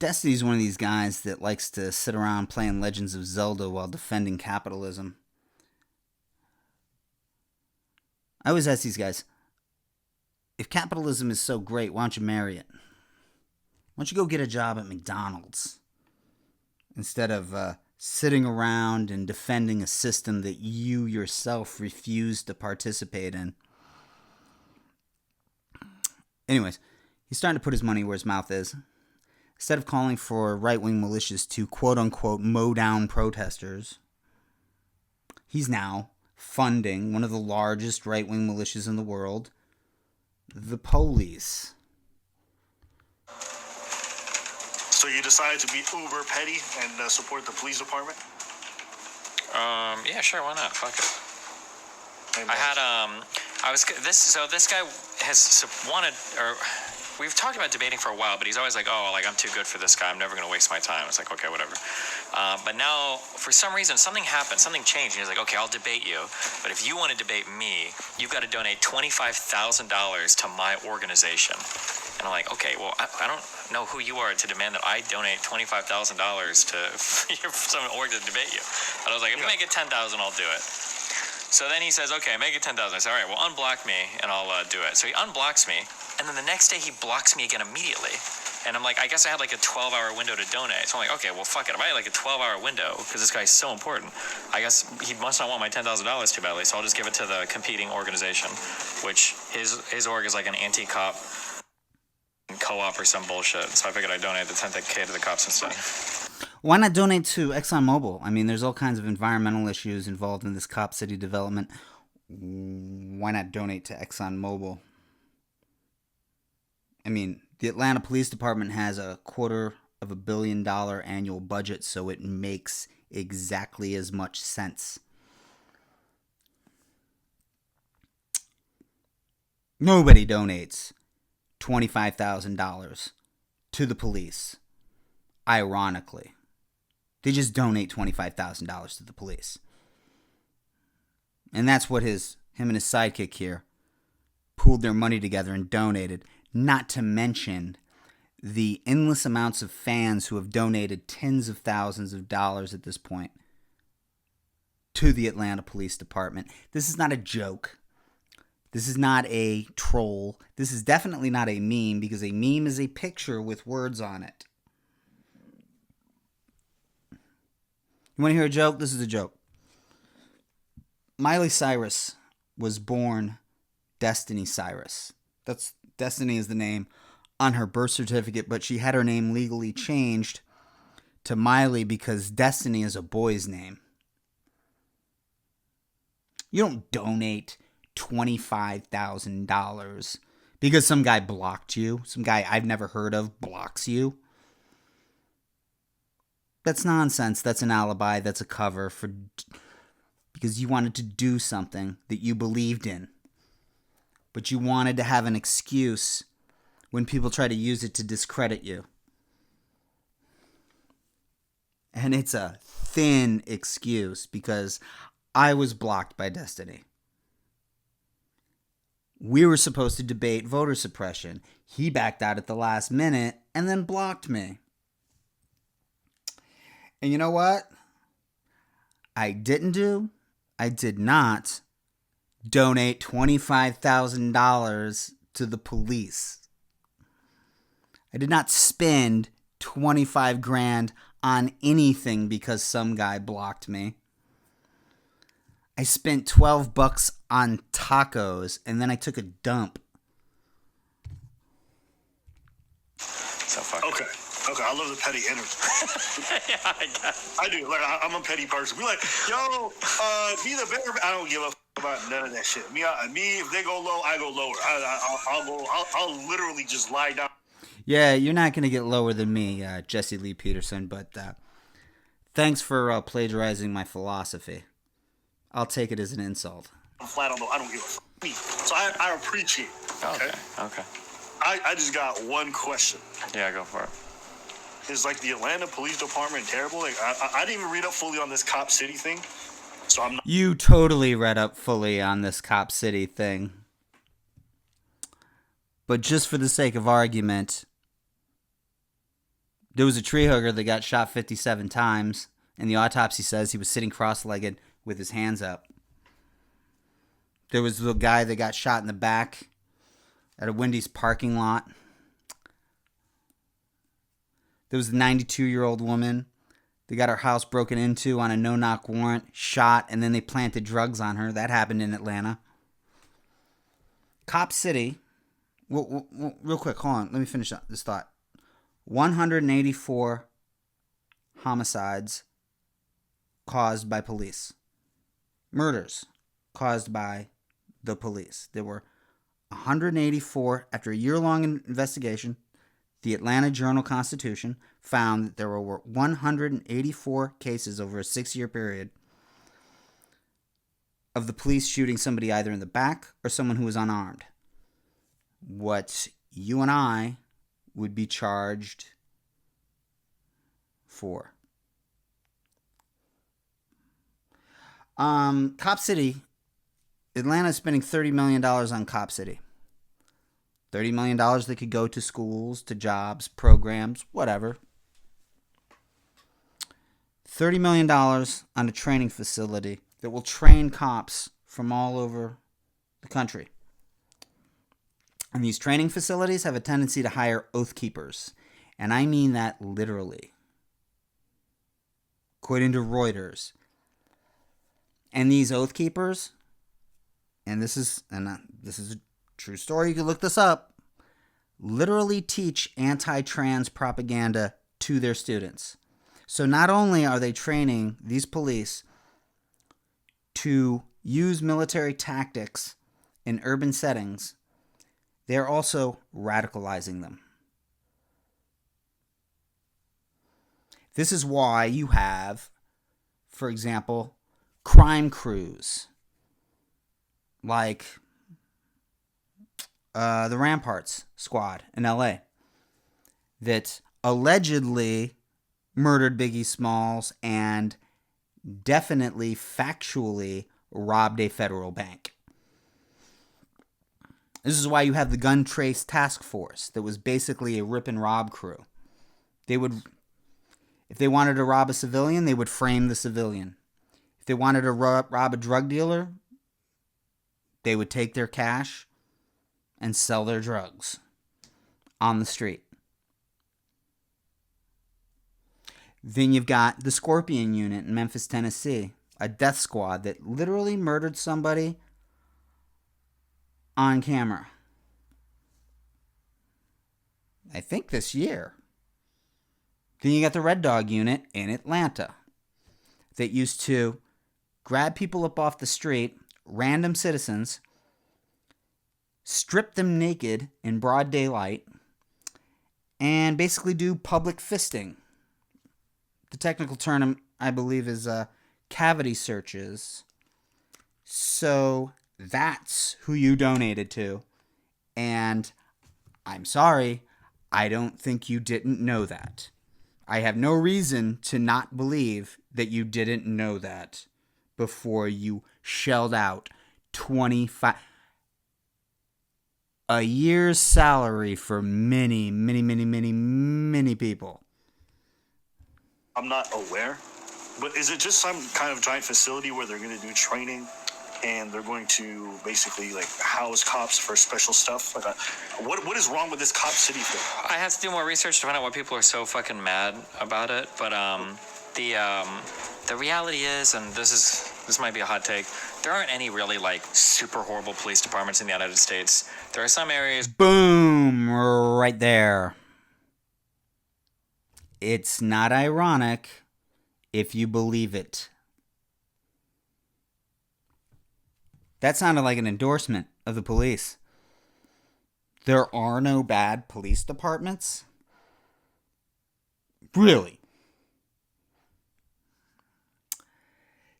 Destiny's one of these guys that likes to sit around playing Legends of Zelda while defending capitalism. I always ask these guys, if capitalism is so great, why don't you marry it? Why don't you go get a job at McDonald's instead of sitting around and defending a system that you yourself refuse to participate in? Anyways, he's starting to put his money where his mouth is. Instead of calling for right-wing militias to quote-unquote mow down protesters, he's now funding one of the largest right-wing militias in the world, the police. So you decided to be uber petty and support the police department? Yeah, sure, why not? Fuck it. I had, this guy has wanted, or we've talked about debating for a while, but he's always like, oh, like, I'm too good for this guy. I'm never going to waste my time. It's like, okay, whatever. But now, for some reason, something happened. Something changed. And he's like, okay, I'll debate you. But if you want to debate me, you've got to donate $25,000 to my organization. And I'm like, okay, well, I don't know who you are to demand that I donate $25,000 to some org to debate you. But I was like, if you make it $10,000, I'll do it. So then he says, okay, make it $10,000. I said, all right, well, unblock me, and I'll do it. So he unblocks me, and then the next day he blocks me again immediately. And I'm like, I guess I had like a 12-hour window to donate. So I'm like, okay, well, fuck it. If I had like a 12-hour window, because this guy's so important, I guess he must not want my $10,000 too badly, so I'll just give it to the competing organization, which his org is like an anti-cop co-op or some bullshit. So I figured I'd donate the $10K to the cops instead. Why not donate to ExxonMobil? I mean, there's all kinds of environmental issues involved in this Cop City development. Why not donate to ExxonMobil? I mean, the Atlanta Police Department has $250 million annual budget, so it makes exactly as much sense. Nobody donates $25,000 to the police, ironically. They just donate $25,000 to the police. And that's what him and his sidekick here pooled their money together and donated. Not to mention the endless amounts of fans who have donated tens of thousands of dollars at this point to the Atlanta Police Department. This is not a joke. This is not a troll. This is definitely not a meme, because a meme is a picture with words on it. You want to hear a joke? This is a joke. Miley Cyrus was born Destiny Cyrus. That's Destiny is the name on her birth certificate, but she had her name legally changed to Miley because Destiny is a boy's name. You don't donate $25,000 because some guy blocked you. Some guy I've never heard of blocks you. That's nonsense. That's an alibi. That's a cover for because you wanted to do something that you believed in. But you wanted to have an excuse when people try to use it to discredit you. And it's a thin excuse because I was blocked by Destiny. We were supposed to debate voter suppression. He backed out at the last minute and then blocked me. And you know what? I did not donate $25,000 to the police. I did not spend 25 grand on anything because some guy blocked me. I spent $12 on tacos and then I took a dump. So fuck. Okay, I love the petty energy. Yeah, I guess. I do. Like, I'm a petty person. Be like, yo, be the better. I don't give a about none of that shit. Me, if they go low, I go lower. I'll literally just lie down. Yeah, you're not going to get lower than me, Jesse Lee Peterson, but thanks for plagiarizing my philosophy. I'll take it as an insult. I'm flat on the. I don't give a fuck. So I appreciate it. Okay. I just got one question. Yeah, go for it. Is like the Atlanta Police Department terrible? Like I didn't even read up fully on this Cop City thing, so I'm not. You totally read up fully on this Cop City thing. But just for the sake of argument, There was a tree hugger that got shot 57 times, and the autopsy says he was sitting cross-legged with his hands up. There was the guy that got shot in the back at a Wendy's parking lot. There was the 92-year-old woman. They got her house broken into on a no-knock warrant, shot, and then they planted drugs on her. That happened in Atlanta. Cop City. Well, real quick, hold on. Let me finish this thought. 184 homicides caused by police. Murders caused by the police. There were 184 after a year-long investigation. The Atlanta Journal-Constitution found that there were 184 cases over a 6-year period of the police shooting somebody either in the back or someone who was unarmed. What you and I would be charged for. Cop City. Atlanta is spending $30 million on Cop City. $30 million that could go to schools, to jobs, programs, whatever. $30 million on a training facility that will train cops from all over the country. And these training facilities have a tendency to hire oath keepers. And I mean that literally. According to Reuters. And these oath keepers, and this is a true story, you can look this up, literally teach anti-trans propaganda to their students. So not only are they training these police to use military tactics in urban settings, they're also radicalizing them. This is why you have, for example, crime crews like the Ramparts squad in LA that allegedly murdered Biggie Smalls and definitely factually robbed a federal bank. This is why you have the Gun Trace Task Force that was basically a rip and rob crew. They would, if they wanted to rob a civilian, they would frame the civilian. If they wanted to rob a drug dealer, they would take their cash and sell their drugs on the street. Then you've got the Scorpion Unit in Memphis, Tennessee, a death squad that literally murdered somebody on camera. I think this year. Then you got the Red Dog Unit in Atlanta that used to grab people up off the street, random citizens, strip them naked in broad daylight, and basically do public fisting. The technical term, I believe, is cavity searches. So that's who you donated to. And I'm sorry, I don't think you didn't know that. I have no reason to not believe that you didn't know that before you shelled out 25 a year's salary for many people. I'm not aware, but is it just some kind of giant facility where they're going to do training and they're going to basically like house cops for special stuff? Like, what is wrong with this Cop City thing? I have to do more research to find out why people are so fucking mad about it. But the reality is, and this might be a hot take, there aren't any really like super horrible police departments in the United States. There are some areas. Boom, right there. It's not ironic if you believe it. That sounded like an endorsement of the police. There are no bad police departments? Really?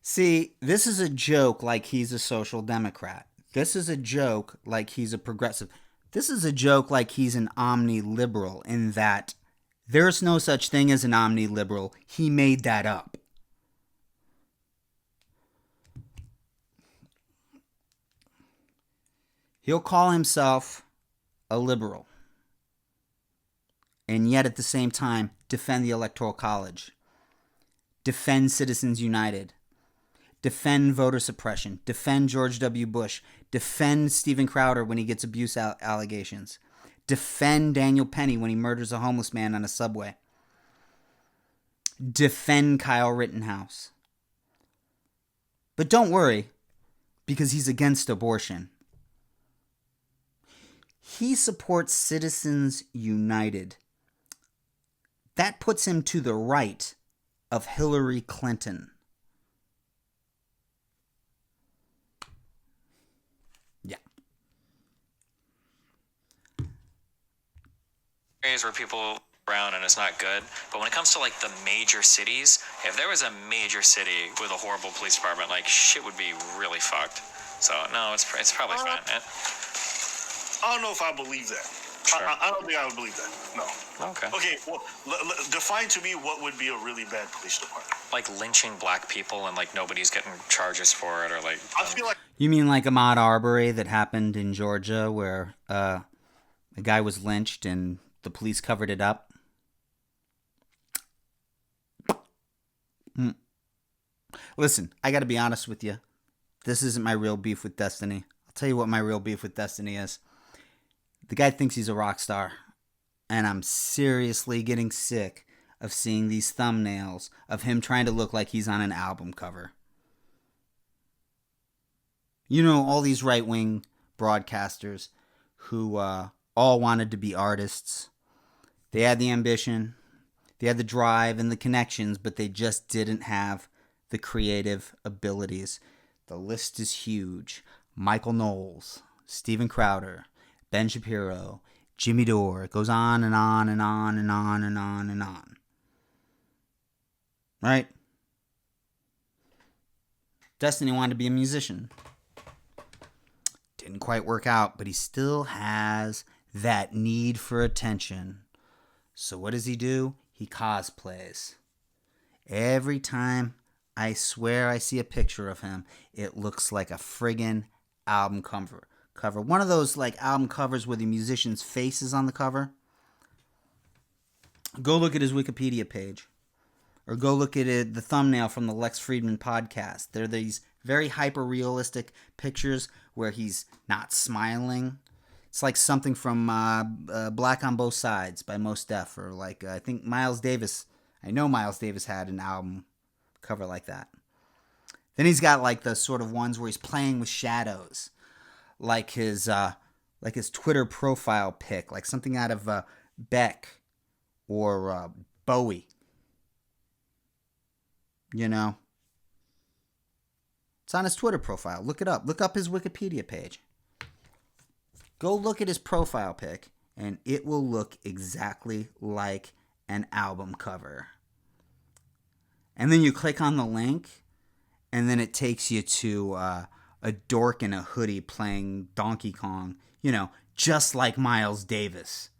See, this is a joke like he's a social democrat. This is a joke like he's a progressive. This is a joke like he's an omni-liberal in that there's no such thing as an omni-liberal. He made that up. He'll call himself a liberal. and yet at the same time defend the Electoral College, defend Citizens United, defend voter suppression, defend George W. Bush, defend Steven Crowder when he gets abuse allegations, defend Daniel Penny when he murders a homeless man on a subway, defend Kyle Rittenhouse. But don't worry, because he's against abortion. He supports Citizens United. That puts him to the right of Hillary Clinton. Yeah. Areas where people around and it's not good, but when it comes to like the major cities, if there was a major city with a horrible police department, like shit would be really fucked. So no, it's probably fine. I don't know if I believe that. Sure. I don't think I would believe that. No. Okay. Okay. Well, define to me what would be a really bad police department. Like lynching black people and like nobody's getting charges for it, or like. I feel like. You mean like Ahmaud Arbery that happened in Georgia where a guy was lynched and the police covered it up? Listen, I got to be honest with you. This isn't my real beef with Destiny. I'll tell you what my real beef with Destiny is. The guy thinks he's a rock star. And I'm seriously getting sick of seeing these thumbnails of him trying to look like he's on an album cover. You know, all these right-wing broadcasters who all wanted to be artists. They had the ambition, they had the drive and the connections, but they just didn't have the creative abilities. The list is huge. Michael Knowles, Steven Crowder, Ben Shapiro, Jimmy Dore. It goes on and on and on and on and on and on. Right? Destiny wanted to be a musician. Didn't quite work out, but he still has that need for attention. So what does he do? He cosplays. Every time I swear I see a picture of him, it looks like a friggin' album cover. One of those like album covers where the musician's face is on the cover. Go look at his Wikipedia page. Or go look at the thumbnail from the Lex Friedman podcast. They're these very hyper-realistic pictures where he's not smiling. It's like something from Black on Both Sides by Mos Def. Or like, I think Miles Davis. I know Miles Davis had an album cover like that. Then he's got like the sort of ones where he's playing with shadows. Like his Twitter profile pic. Like something out of Beck or Bowie. You know, it's on his Twitter profile. Look it up. Look up his Wikipedia page. Go look at his profile pic, and it will look exactly like an album cover. And then you click on the link, and then it takes you to a dork in a hoodie playing Donkey Kong, you know, just like Miles Davis.